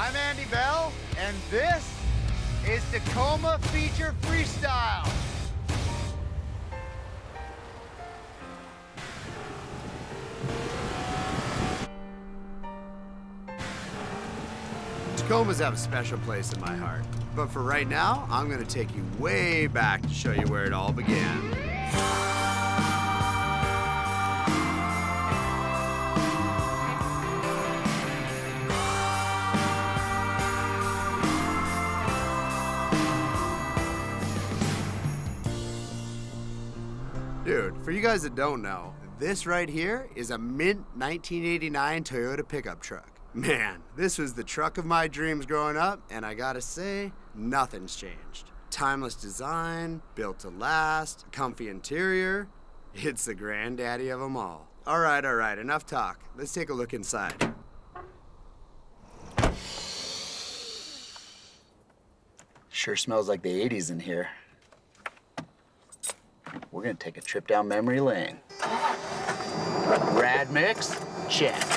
I'm Andy Bell, and this is Tacoma Feature Freestyle. Tacomas have a special place in my heart. But for right now, I'm gonna take you way back to show you where it all began. Dude, for you guys that don't know, this right here is a mint 1989 Toyota pickup truck. Man, this was the truck of my dreams growing up, and I gotta say, nothing's changed. Timeless design, built to last, comfy interior. It's the granddaddy of them all. All right, enough talk. Let's take a look inside. Sure smells like the 80s in here. We're gonna take a trip down memory lane. Rad mix? Check.